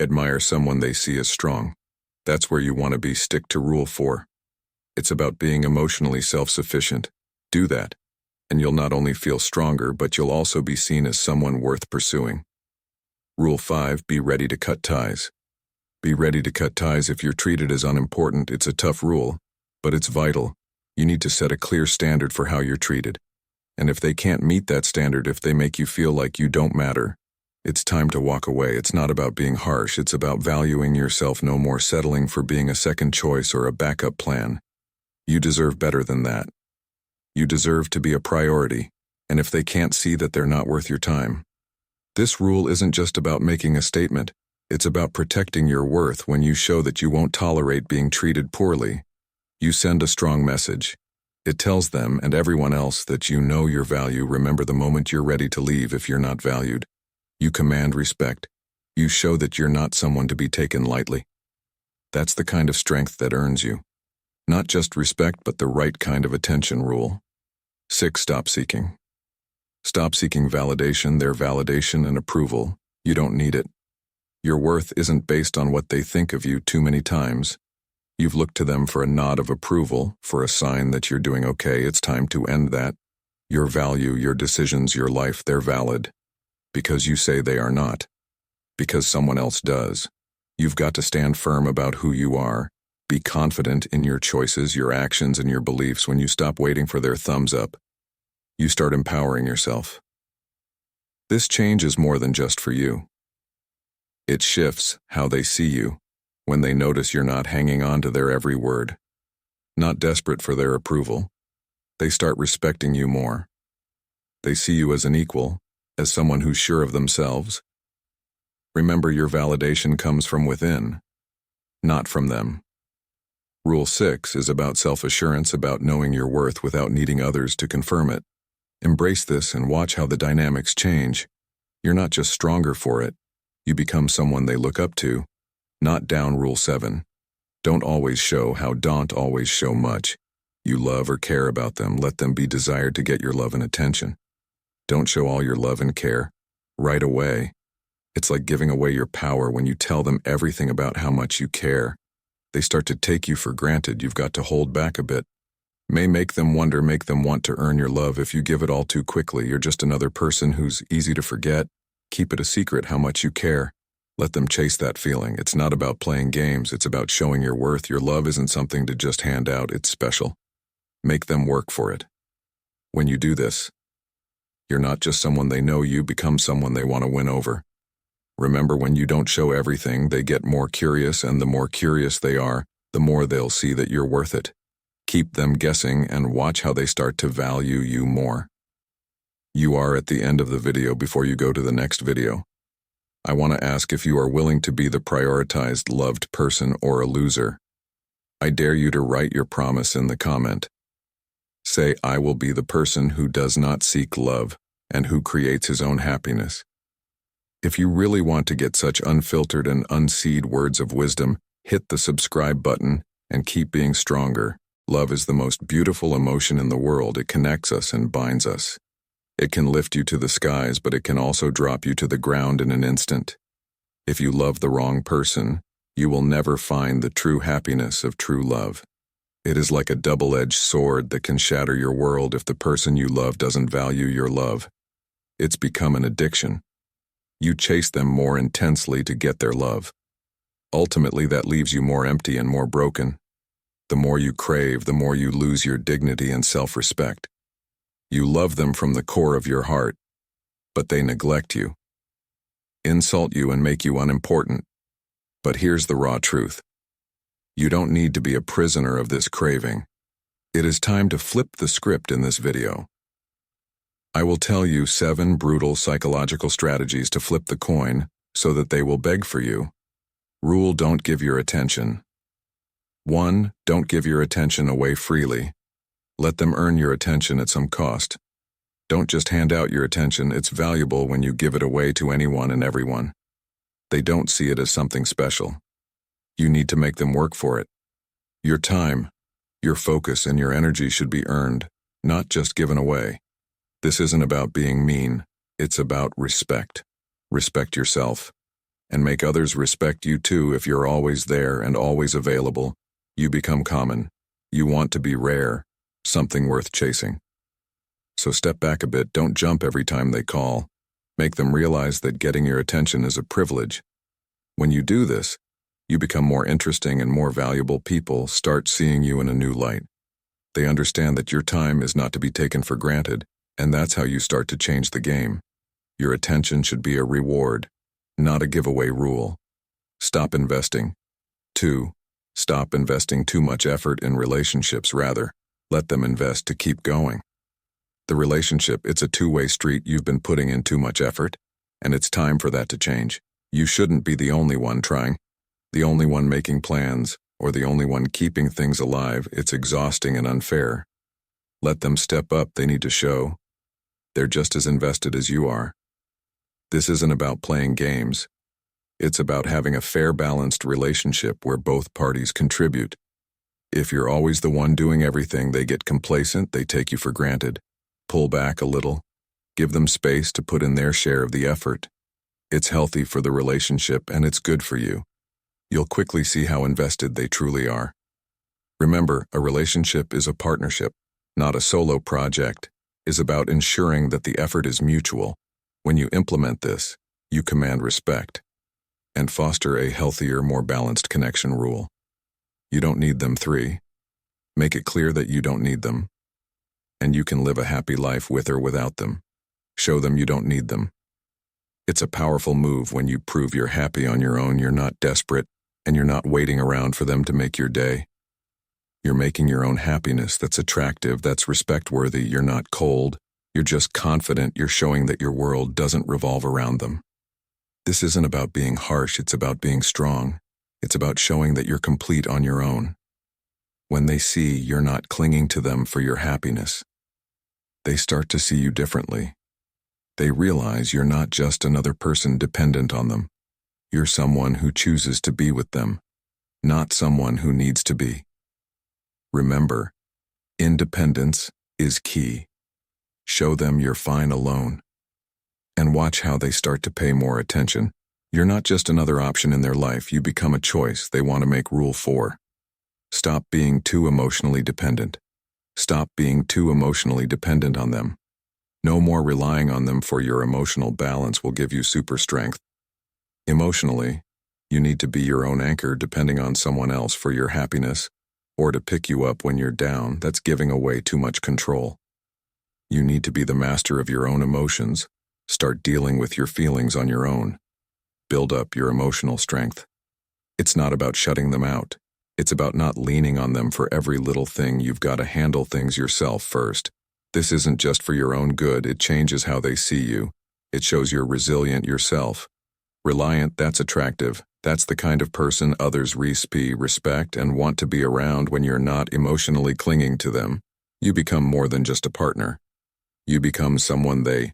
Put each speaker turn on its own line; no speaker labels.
Admire someone they see as strong. That's where you want to be. Stick to Rule 4. It's about being emotionally self-sufficient. Do that, and you'll not only feel stronger, but you'll also be seen as someone worth pursuing. Rule 5. Be ready to cut ties. Be ready to cut ties if you're treated as unimportant. It's a tough rule, but it's vital. You need to set a clear standard for how you're treated. And if they can't meet that standard, if they make you feel like you don't matter, it's time to walk away. It's not about being harsh. It's about valuing yourself. No more settling for being a second choice or a backup plan. You deserve better than that. You deserve to be a priority, and if they can't see that they're not worth your time. This rule isn't just about making a statement. It's about protecting your worth. When you show that you won't tolerate being treated poorly, you send a strong message. It tells them and everyone else that you know your value. Remember, the moment you're ready to leave if you're not valued, you command respect. You show that you're not someone to be taken lightly. That's the kind of strength that earns you not just respect, but the right kind of attention. Rule 6. Stop seeking. Stop seeking validation, their validation and approval. You don't need it. Your worth isn't based on what they think of you. Too many times, you've looked to them for a nod of approval, for a sign that you're doing okay. It's time to end that. Your value, your decisions, your life, they're valid because you say they are not, because someone else does. You've got to stand firm about who you are. Be confident in your choices, your actions, and your beliefs. When you stop waiting for their thumbs up, you start empowering yourself. This change is more than just for you. It shifts how they see you. When they notice you're not hanging on to their every word, not desperate for their approval, they start respecting you more. They see you as an equal, as someone who's sure of themselves. Remember, your validation comes from within, not from them. Rule 6 is about self-assurance, about knowing your worth without needing others to confirm it. Embrace this and watch how the dynamics change. You're not just stronger for it, you become someone they look up to, not down. Rule 7. Don't always show how. Don't always show much you love or care about them. Let them be desired to get your love and attention. Don't show all your love and care right away. It's like giving away your power. When you tell them everything about how much you care, they start to take you for granted. You've got to hold back a bit. May make them wonder, make them want to earn your love. If you give it all too quickly, you're just another person who's easy to forget. Keep it a secret how much you care. Let them chase that feeling. It's not about playing games. It's about showing your worth. Your love isn't something to just hand out. It's special. Make them work for it. When you do this, you're not just someone they know. You become someone they want to win over. Remember, when you don't show everything, they get more curious, and the more curious they are, the more they'll see that you're worth it. Keep them guessing and watch how they start to value you more. You are at the end of the video. Before you go to the next video, I want to ask if you are willing to be the prioritized, loved person or a loser. I dare you to write your promise in the comment. Say, I will be the person who does not seek love and who creates his own happiness. If you really want to get such unfiltered and unseed words of wisdom, hit the subscribe button and keep being stronger. Love is the most beautiful emotion in the world. It connects us and binds us. It can lift you to the skies, but it can also drop you to the ground in an instant. If you love the wrong person, you will never find the true happiness of true love. It is like a double-edged sword that can shatter your world if the person you love doesn't value your love. It's become an addiction. You chase them more intensely to get their love. Ultimately, that leaves you more empty and more broken. The more you crave, the more you lose your dignity and self-respect. You love them from the core of your heart, but they neglect you, insult you, and make you unimportant. But here's the raw truth. You don't need to be a prisoner of this craving. It is time to flip the script in this video. I will tell you 7 brutal psychological strategies to flip the coin so that they will beg for you. Rule: don't give your attention. 1. Don't give your attention away freely. Let them earn your attention at some cost. Don't just hand out your attention. It's valuable when you give it away to anyone and everyone. They don't see it as something special. You need to make them work for it. Your time, your focus, and your energy should be earned, not just given away. This isn't about being mean. It's about respect. Respect yourself. and make others respect you too. If you're always there and always available, you become common. You want to be rare, something worth chasing. So step back a bit, don't jump every time they call. Make them realize that getting your attention is a privilege. When you do this, you become more interesting and more valuable. People start seeing you in a new light. They understand that your time is not to be taken for granted, and that's how you start to change the game. Your attention should be a reward, not a giveaway rule. Stop investing. 2. Stop investing too much effort in relationships. Rather, let them invest to keep going. The relationship, it's a two-way street. You've been putting in too much effort, and it's time for that to change. You shouldn't be the only one trying, the only one making plans, or the only one keeping things alive. It's exhausting and unfair. Let them step up. They need to show they're just as invested as you are. This isn't about playing games. It's about having a fair, balanced relationship where both parties contribute. If you're always the one doing everything, they get complacent, they take you for granted. Pull back a little. Give them space to put in their share of the effort. It's healthy for the relationship, and it's good for you. You'll quickly see how invested they truly are. Remember, a relationship is a partnership, not a solo project. It's about ensuring that the effort is mutual. When you implement this, you command respect and foster a healthier, more balanced connection. Rule: you don't need them. 3. Make it clear that you don't need them, and you can live a happy life with or without them. Show them you don't need them. It's a powerful move when you prove you're happy on your own. You're not desperate, and you're not waiting around for them to make your day. You're making your own happiness. That's attractive, that's respect-worthy. You're not cold, you're just confident. You're showing that your world doesn't revolve around them. This isn't about being harsh, it's about being strong. It's about showing that you're complete on your own. When they see you're not clinging to them for your happiness, they start to see you differently. They realize you're not just another person dependent on them. You're someone who chooses to be with them, not someone who needs to be. Remember, independence is key. Show them you're fine alone. And watch how they start to pay more attention. You're not just another option in their life, you become a choice they want to make. Rule 4. Stop being too emotionally dependent. Stop being too emotionally dependent on them. No more relying on them for your emotional balance will give you super strength. Emotionally, you need to be your own anchor. Depending on someone else for your happiness or to pick you up when you're down, that's giving away too much control. You need to be the master of your own emotions. Start dealing with your feelings on your own. Build up your emotional strength. It's not about shutting them out. It's about not leaning on them for every little thing. You've got to handle things yourself first. This isn't just for your own good, it changes how they see you. It shows you're resilient yourself. Reliant, that's attractive. That's the kind of person others respect and want to be around. When you're not emotionally clinging to them, you become more than just a partner. You become someone they